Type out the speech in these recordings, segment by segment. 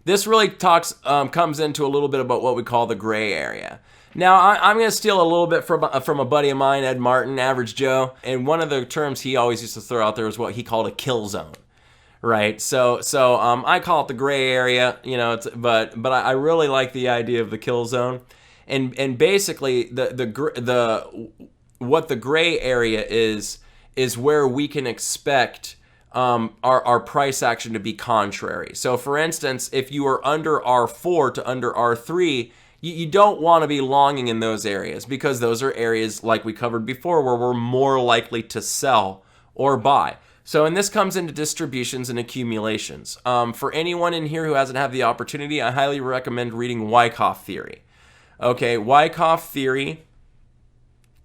this really comes into a little bit about what we call the gray area. Now, I'm going to steal a little bit from a buddy of mine, Ed Martin, Average Joe, and one of the terms he always used to throw out there was what he called a kill zone, right? So I call it the gray area, but I really like the idea of the kill zone, and basically what the gray area is where we can expect our price action to be contrary. So, for instance, if you are under R4 to under R3. You don't want to be longing in those areas because those are areas, like we covered before, where we're more likely to sell or buy. So, and this comes into distributions and accumulations. For anyone in here who hasn't had the opportunity, I highly recommend reading Wyckoff theory. Okay, Wyckoff theory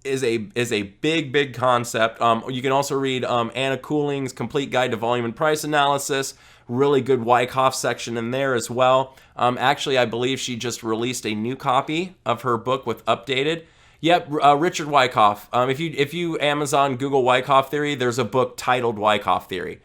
is a big concept. You can also read Anna Cooling's Complete Guide to Volume and Price Analysis. Really good Wyckoff section in there as well. Actually, I believe she just released a new copy of her book with updated. Yep, Richard Wyckoff. If you Amazon Google Wyckoff theory, there's a book titled Wyckoff theory.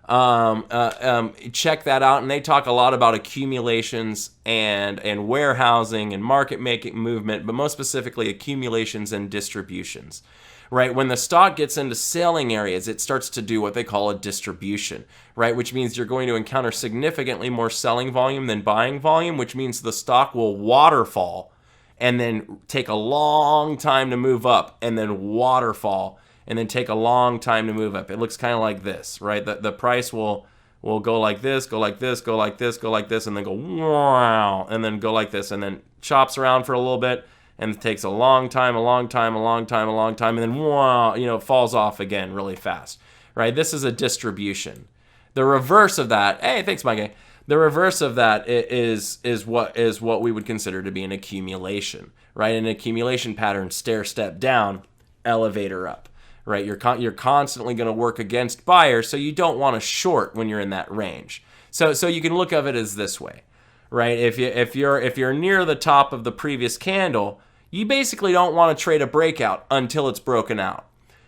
Check that out, and they talk a lot about accumulations and warehousing and market making movement, but most specifically accumulations and distributions. Right, when the stock gets into selling areas, it starts to do what they call a distribution, right? Which means you're going to encounter significantly more selling volume than buying volume, which means the stock will waterfall and then take a long time to move up, and then waterfall and then take a long time to move up. It looks kind of like this, right? The price will go like this, go like this, go like this, go like this, and then go wow, and then go like this, and then chops around for a little bit. And it takes a long time, and then wow, it falls off again really fast, right? This is a distribution. The reverse of that, hey, thanks, Mike. The reverse of that is what we would consider to be an accumulation, right? An accumulation pattern: stair step down, elevator up, right? You're constantly going to work against buyers, so you don't want to short when you're in that range. So you can look at it as this way. Right? If you're near the top of the previous candle, you basically don't want to trade a breakout until it's broken out.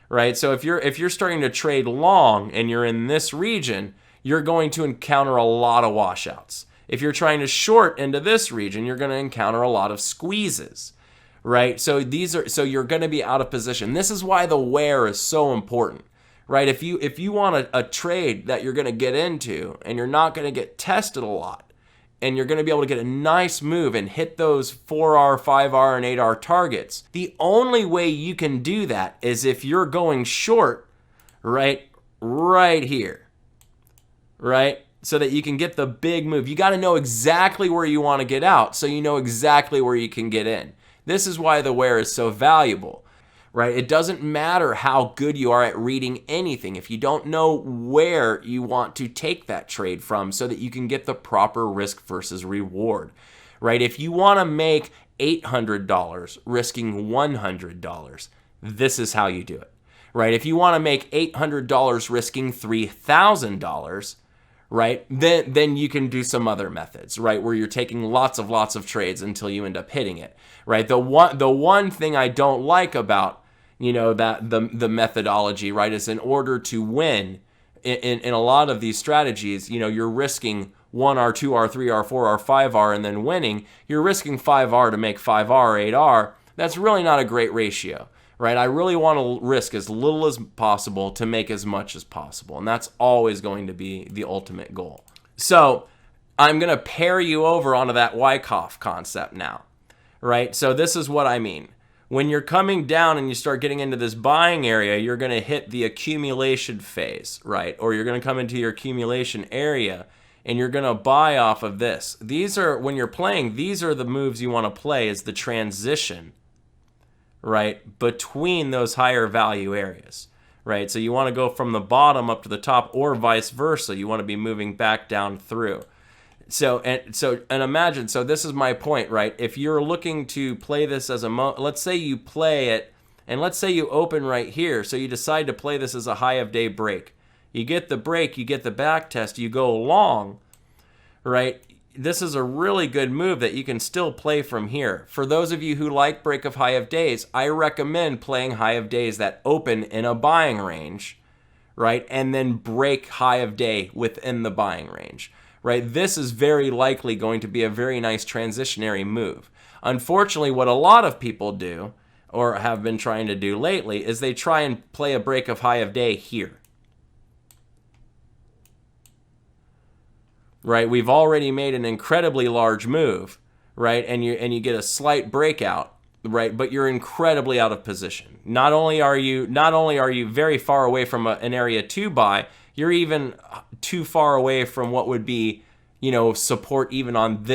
Right? So if you're starting to trade long and you're in this region, you're going to encounter a lot of washouts. If you're trying to short into this region, you're going to encounter a lot of squeezes. Right? So you're going to be out of position. This is why the where is so important. Right? If you want a trade that you're going to get into and you're not going to get tested a lot, and you're going to be able to get a nice move and hit those 4R, 5R, and 8R targets, the only way you can do that is if you're going short right here, right? So that you can get the big move. You got to know exactly where you want to get out so you know exactly where you can get in. This is why the where is so valuable. Right? It doesn't matter how good you are at reading anything if you don't know where you want to take that trade from so that you can get the proper risk versus reward. Right? If you want to make $800 risking $100, this is how you do it. Right? If you want to make $800 risking $3,000, right? Then you can do some other methods, right? Where you're taking lots of trades until you end up hitting it. Right? The one thing I don't like about that the methodology, right, is in order to win in a lot of these strategies, you're risking 1R, 2R, 3R, 4R, 5R, and then winning. You're risking 5R to make 5R, 8R. That's really not a great ratio, right? I really want to risk as little as possible to make as much as possible, and that's always going to be the ultimate goal. So I'm going to pair you over onto that Wyckoff concept now, right? So this is what I mean. When you're coming down and you start getting into this buying area, you're going to hit the accumulation phase, right? Or you're going to come into your accumulation area and you're going to buy off of this. When you're playing, these are the moves you want to play as the transition, right, between those higher value areas, right? So you want to go from the bottom up to the top or vice versa. You want to be moving back down through. So imagine, so this is my point, right? If you're looking to play this as let's say you play it, and let's say you open right here, so you decide to play this as a high of day break. You get the break, you get the back test, you go long, right? This is a really good move that you can still play from here. For those of you who like break of high of days, I recommend playing high of days that open in a buying range, right? And then break high of day within the buying range. right? This is very likely going to be a very nice transitionary move. Unfortunately, what a lot of people do, or have been trying to do lately, is they try and play a break of high of day here. Right? We've already made an incredibly large move, right? And you get a slight breakout, right? But you're incredibly out of position. Not only are you very far away from an area to buy, you're even too far away from what would be, support even on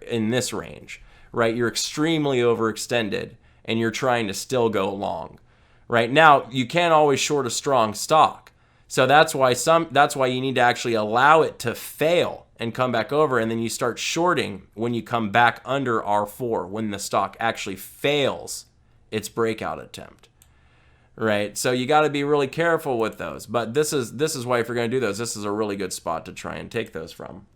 in this range, right? You're extremely overextended and you're trying to still go long. Right? Now, you can't always short a strong stock. So that's why you need to actually allow it to fail and come back over, and then you start shorting when you come back under R4, when the stock actually fails its breakout attempt. Right? So you got to be really careful with those. But this is why, if you're going to do those, this is a really good spot to try and take those from.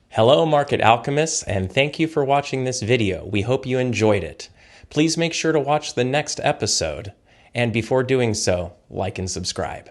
Hello, Market Alchemists, and thank you for watching this video. We hope you enjoyed it. Please make sure to watch the next episode, and before doing so, like and subscribe.